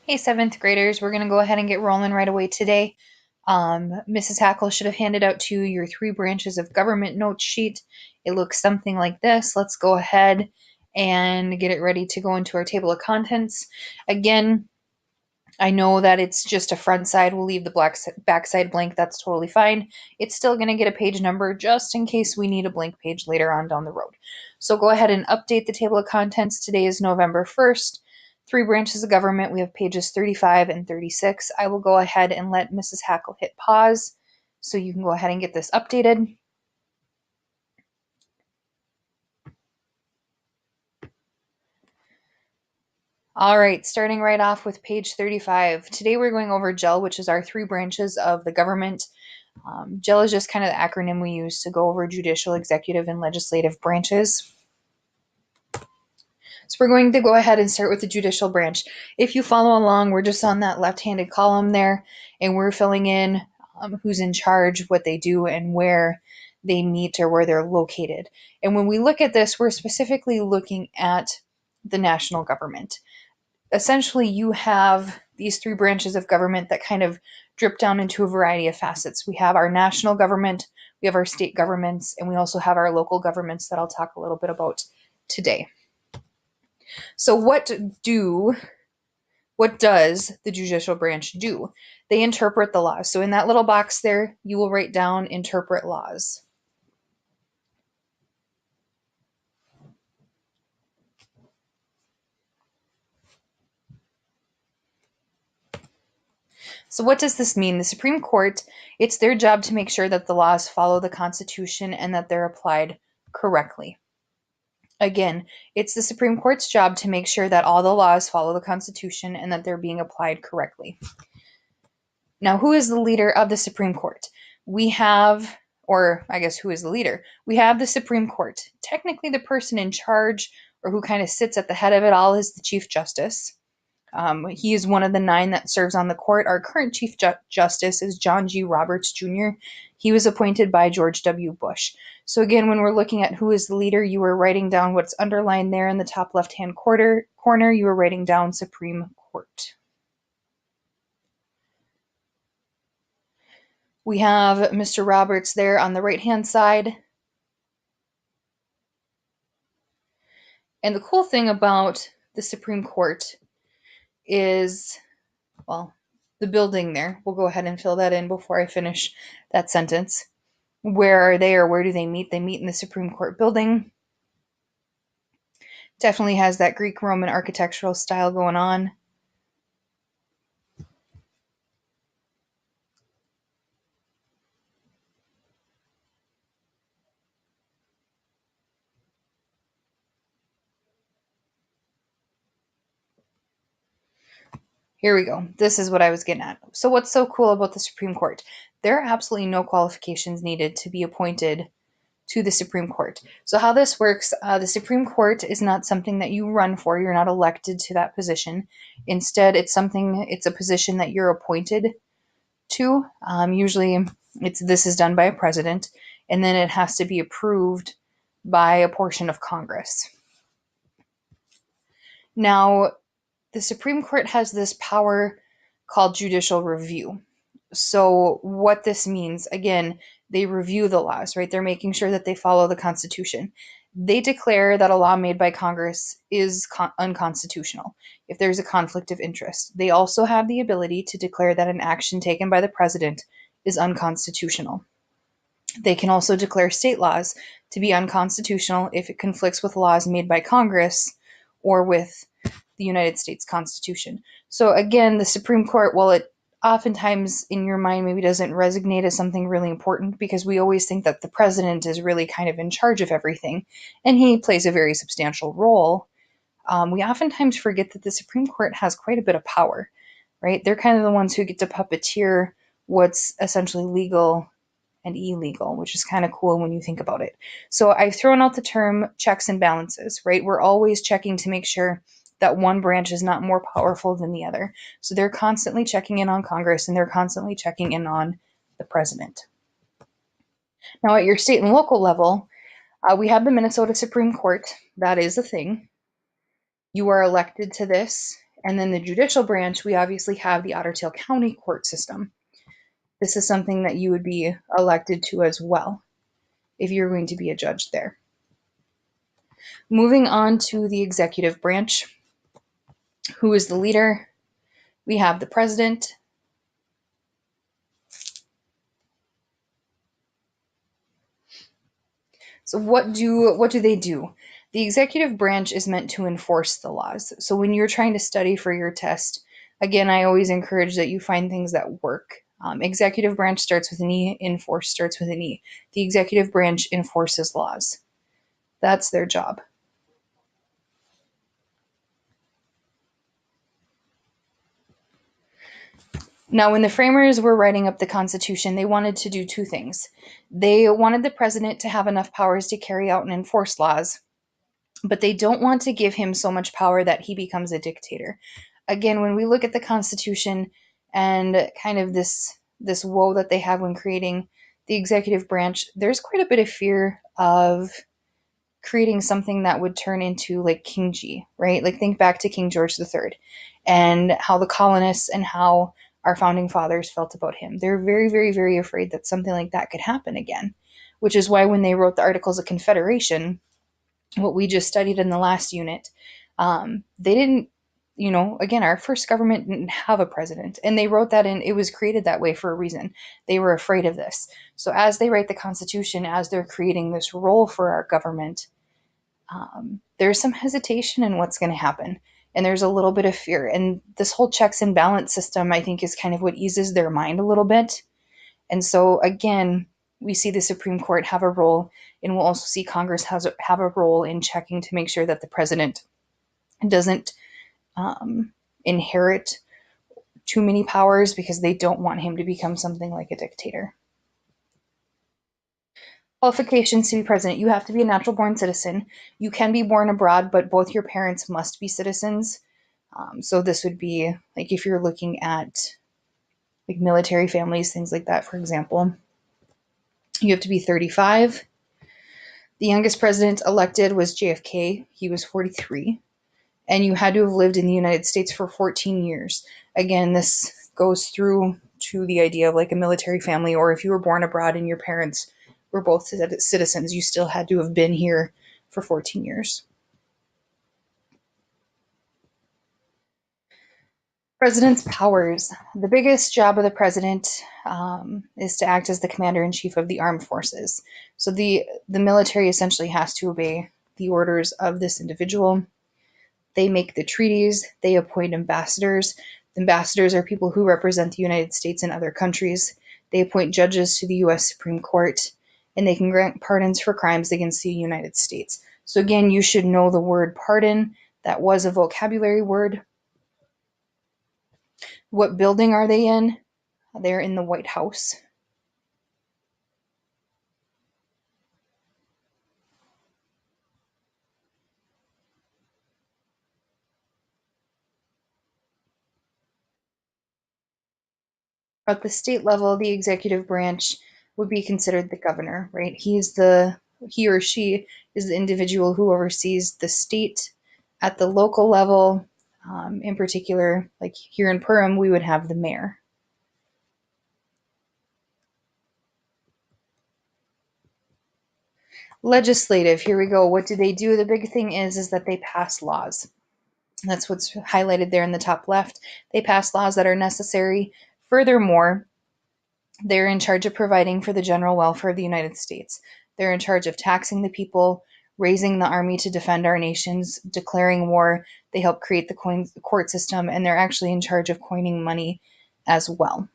Hey, seventh graders, we're going to go ahead and get rolling right away today. Mrs. Hackle should have handed out to you your three branches of government note sheet. It looks something like this. Let's go ahead and get it ready to go into our table of contents. Again, I know that it's just a front side. We'll leave the back side blank. That's totally fine. It's still going to get a page number just in case we need a blank page later on down the road. So go ahead and update the table of contents. Today is November 1st. Three branches of government. We have pages 35 and 36. I will go ahead and let Mrs. Hackle hit pause so you can go ahead and get this updated. All right, starting right off with page 35. Today we're going over JEL, which is our three branches of the government. JEL is just kind of the acronym we use to go over judicial, executive, and legislative branches. So we're going to go ahead and start with the judicial branch. If you follow along, we're just on that left-handed column there, and we're filling in who's in charge, what they do, and where they meet or where they're located. And when we look at this, we're specifically looking at the national government. Essentially, you have these three branches of government that kind of drip down into a variety of facets. We have our national government, we have our state governments, and we also have our local governments that I'll talk a little bit about today. So what does the judicial branch do? They interpret the laws. So in that little box there, you will write down interpret laws. So what does this mean? The Supreme Court, it's their job to make sure that the laws follow the Constitution and that they're applied correctly. Again, it's the Supreme Court's job to make sure that all the laws follow the Constitution and that they're being applied correctly. Now, who is the leader of the Supreme Court? We have, or I guess who is the leader? We have the Supreme Court. Technically, the person in charge or who kind of sits at the head of it all is the Chief Justice. He is one of the 9 that serves on the court. Our current Chief Justice is John G. Roberts Jr. He was appointed by George W. Bush. So again, when we're looking at who is the leader, you are writing down what's underlined there in the top left-hand corner. You are writing down Supreme Court. We have Mr. Roberts there on the right-hand side. And the cool thing about the Supreme Court is, well, the building there. We'll go ahead and fill that in before I finish that sentence. Where are they, or where do they meet? They meet in the Supreme Court building. Definitely has that Greek Roman architectural style going on. Here we go. This is what I was getting at. So what's so cool about the Supreme Court? There are absolutely no qualifications needed to be appointed to the Supreme Court. So how this works, the Supreme Court is not something that you run for. You're not elected to that position. Instead, it's a position that you're appointed to. Usually this is done by a president, and then it has to be approved by a portion of Congress. Now, the Supreme Court has this power called judicial review. So what this means, again, they review the laws, right? They're making sure that they follow the Constitution. They declare that a law made by Congress is unconstitutional if there's a conflict of interest. They also have the ability to declare that an action taken by the president is unconstitutional. They can also declare state laws to be unconstitutional if it conflicts with laws made by Congress or with the United States Constitution. So again, the Supreme Court, while it oftentimes in your mind maybe doesn't resonate as something really important, because we always think that the president is really kind of in charge of everything, and he plays a very substantial role, we oftentimes forget that the Supreme Court has quite a bit of power, right? They're kind of the ones who get to puppeteer what's essentially legal and illegal, which is kind of cool when you think about it. So I've thrown out the term checks and balances, right? We're always checking to make sure that one branch is not more powerful than the other. So they're constantly checking in on Congress and they're constantly checking in on the president. Now, at your state and local level, we have the Minnesota Supreme Court. That is a thing. You are elected to this And then the judicial branch, we obviously have the Otter Tail County court system. This is something that you would be elected to as well if you're going to be a judge there. Moving on to the executive branch, who is the leader? We have the president. So what do they do? The executive branch is meant to enforce the laws. So when you're trying to study for your test, again, I always encourage that you find things that work. Executive branch starts with an E, enforce starts with an E. The executive branch enforces laws. That's their job. Now, when the framers were writing up the Constitution, they wanted to do two things. They wanted the president to have enough powers to carry out and enforce laws, but they don't want to give him so much power that he becomes a dictator. Again, when we look at the Constitution and kind of this woe that they have when creating the executive branch, there's quite a bit of fear of creating something that would turn into like King G, right? Like think back to King George III and how the colonists and how our founding fathers felt about him. They're very, very, very afraid that something like that could happen again, which is why when they wrote the Articles of Confederation, what we just studied in the last unit, they didn't, again, our first government didn't have a president, and they wrote that in, it was created that way for a reason. They were afraid of this. So as they write the Constitution, as they're creating this role for our government, there's some hesitation in what's going to happen. And there's a little bit of fear. And this whole checks and balance system, I think, is kind of what eases their mind a little bit. And so, again, we see the Supreme Court have a role, and we'll also see Congress have a role in checking to make sure that the president doesn't inherit too many powers because they don't want him to become something like a dictator. Qualifications to be president: you have to be a natural born citizen. You can be born abroad, but both your parents must be citizens. So this would be like if you're looking at like military families, things like that, for example. You have to be 35. The youngest president elected was JFK. He was 43. And you had to have lived in the United States for 14 years. Again, this goes through to the idea of like a military family, or if you were born abroad and your parents were both citizens, you still had to have been here for 14 years. President's powers. The biggest job of the president is to act as the commander in chief of the armed forces. So the military essentially has to obey the orders of this individual. They make the treaties, they appoint ambassadors. Ambassadors are people who represent the United States in other countries. They appoint judges to the US Supreme Court, and they can grant pardons for crimes against the United States. So, again, you should know the word pardon. That was a vocabulary word. What building are they in? They're in the White House. At the state level, the executive branch would be considered the governor, right? He or she is the individual who oversees the state. At the local level, in particular, like here in Perham, we would have the mayor. Legislative, here we go. What do they do? The big thing is that they pass laws. That's what's highlighted there in the top left. They pass laws that are necessary. Furthermore, they're in charge of providing for the general welfare of the United States. They're in charge of taxing the people, raising the army to defend our nations, declaring war. They help create the court system, and they're actually in charge of coining money as well.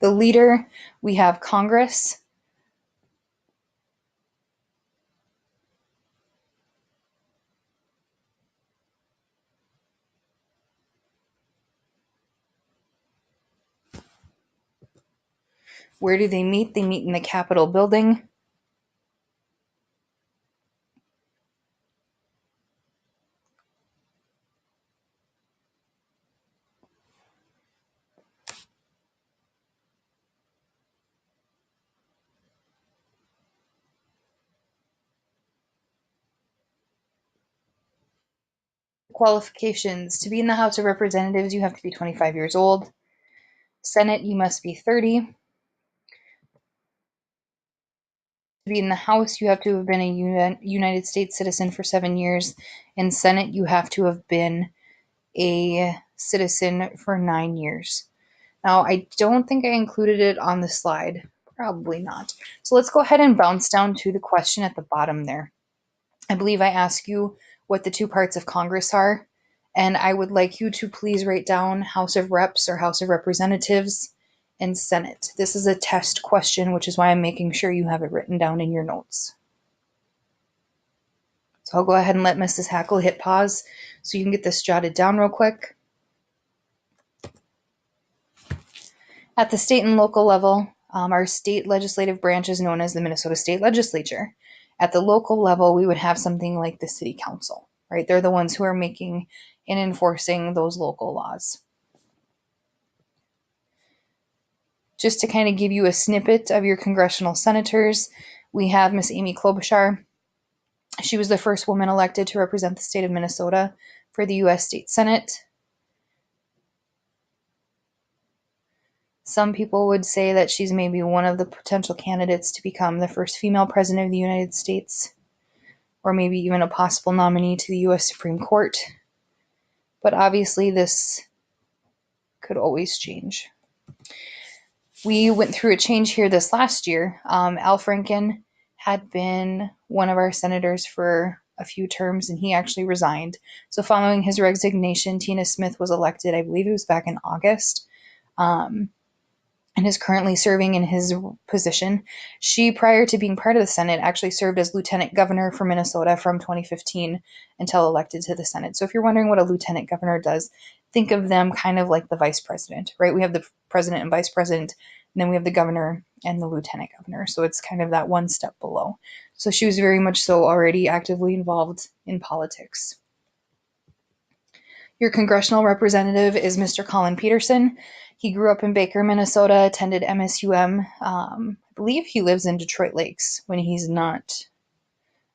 The leader, we have Congress. Where do they meet? They meet in the Capitol building. Qualifications. To be in the House of Representatives, you have to be 25 years old. Senate, you must be 30. To be in the House, you have to have been a United States citizen for 7 years. In Senate, you have to have been a citizen for 9 years. Now, I don't think I included it on the slide. Probably not. So let's go ahead and bounce down to the question at the bottom there. I believe I asked you what the two parts of Congress are, and I would like you to please write down House of Reps or House of Representatives and Senate. This is a test question, which is why I'm making sure you have it written down in your notes. So I'll go ahead and let Mrs. Hackle hit pause so you can get this jotted down real quick. At the state and local level, our state legislative branch is known as the Minnesota State Legislature. At the local level, we would have something like the City Council, right? They're the ones who are making and enforcing those local laws. Just to kind of give you a snippet of your congressional senators, we have Miss Amy Klobuchar. She was the first woman elected to represent the state of Minnesota for the U.S. State Senate. Some people would say that she's maybe one of the potential candidates to become the first female president of the United States, or maybe even a possible nominee to the U.S. Supreme Court. But obviously, this could always change. We went through a change here this last year. Al Franken had been one of our senators for a few terms, and he actually resigned. So following his resignation, Tina Smith was elected, I believe it was back in August. And is currently serving in his position. She, prior to being part of the Senate, actually served as lieutenant governor for Minnesota from 2015 until elected to the Senate. So if you're wondering what a lieutenant governor does, think of them kind of like the vice president, right? We have the president and vice president, and then we have the governor and the lieutenant governor. So it's kind of that one step below. So she was very much so already actively involved in politics. Your congressional representative is Mr. Colin Peterson. He grew up in Baker, Minnesota, attended MSUM. I believe he lives in Detroit Lakes when he's not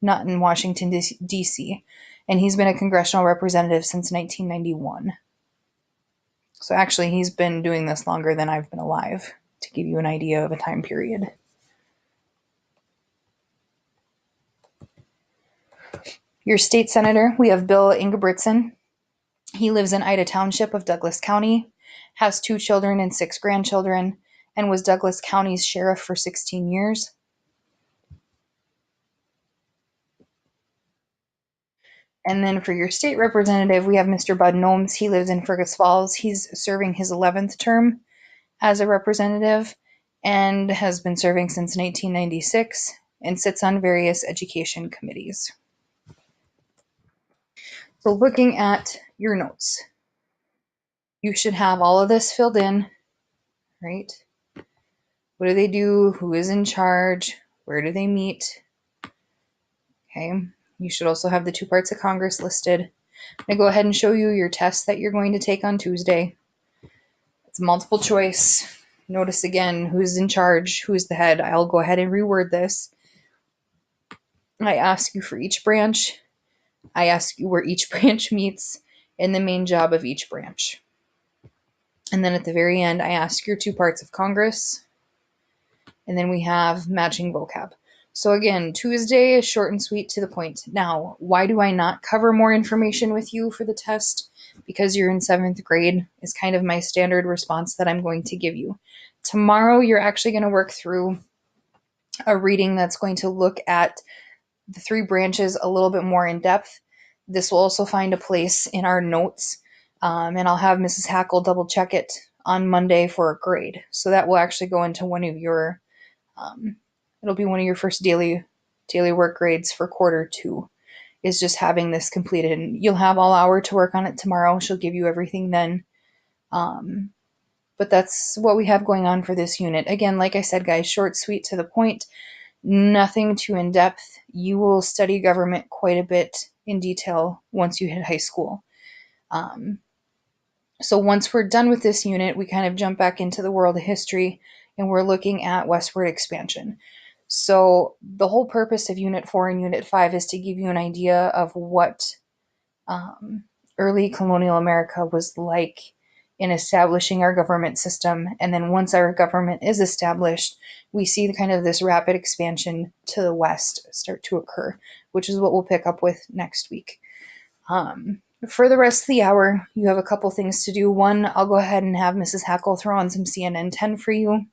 in Washington, D.C. And he's been a congressional representative since 1991. So actually, he's been doing this longer than I've been alive, to give you an idea of a time period. Your state senator, we have Bill Ingebrigtsen. He lives in Ida Township of Douglas County, has 2 children and 6 grandchildren, and was Douglas County's sheriff for 16 years. And then for your state representative, we have Mr. Bud Gnomes. He lives in Fergus Falls. He's serving his 11th term as a representative and has been serving since 1996 and sits on various education committees. So looking at your notes, you should have all of this filled in, right? What do they do? Who is in charge? Where do they meet? Okay. You should also have the 2 parts of Congress listed. I'm going to go ahead and show you your test that you're going to take on Tuesday. It's multiple choice. Notice again who's in charge, who's the head. I'll go ahead and reword this. I ask you for each branch. I ask you where each branch meets and the main job of each branch. And then at the very end, I ask your 2 parts of Congress. And then we have matching vocab. So again, Tuesday is short and sweet, to the point. Now, why do I not cover more information with you for the test? Because you're in 7th grade is kind of my standard response that I'm going to give you. Tomorrow, you're actually going to work through a reading that's going to look at the 3 branches a little bit more in depth. This will also find a place in our notes, and I'll have Mrs. Hackle double check it on Monday for a grade. So that will actually go into one of your it'll be one of your first daily work grades for quarter 2, is just having this completed. And you'll have all hour to work on it tomorrow. She'll give you everything then. But that's what we have going on for this unit. Again, like I said, guys, short, sweet, to the point, nothing too in-depth. You will study government quite a bit in detail once you hit high school. So once we're done with this unit, we kind of jump back into the world of history, and we're looking at westward expansion. So the whole purpose of Unit 4 and Unit 5 is to give you an idea of what early colonial America was like in establishing our government system. And then once our government is established, we see kind of this rapid expansion to the West start to occur, which is what we'll pick up with next week. For the rest of the hour, you have a couple things to do. One, I'll go ahead and have Mrs. Hackle throw on some CNN 10 for you.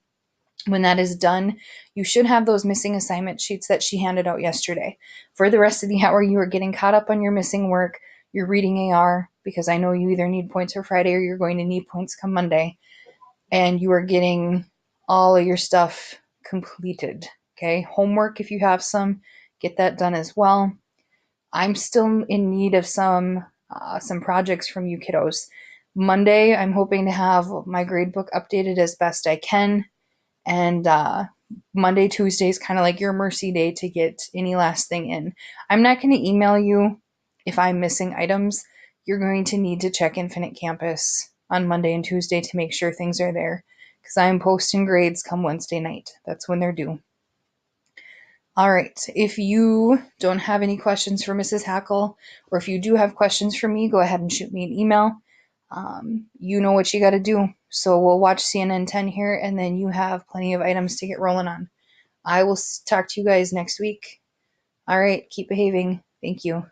When that is done, you should have those missing assignment sheets that she handed out yesterday. For the rest of the hour, you are getting caught up on your missing work. You're reading AR because I know you either need points for Friday or you're going to need points come Monday. And you are getting all of your stuff completed. Okay, homework if you have some, get that done as well. I'm still in need of some projects from you kiddos. Monday, I'm hoping to have my grade book updated as best I can. And Monday, Tuesday is kind of like your mercy day to get any last thing in. I'm not going to email you if I'm missing items. You're going to need to check Infinite Campus on Monday and Tuesday to make sure things are there because I'm posting grades come Wednesday night. That's when they're due. All right, if you don't have any questions for Mrs. Hackle, or if you do have questions for me, go ahead and shoot me an email. You know what you got to do. So we'll watch CNN 10 here, and then you have plenty of items to get rolling on. I will talk to you guys next week. All right, keep behaving. Thank you.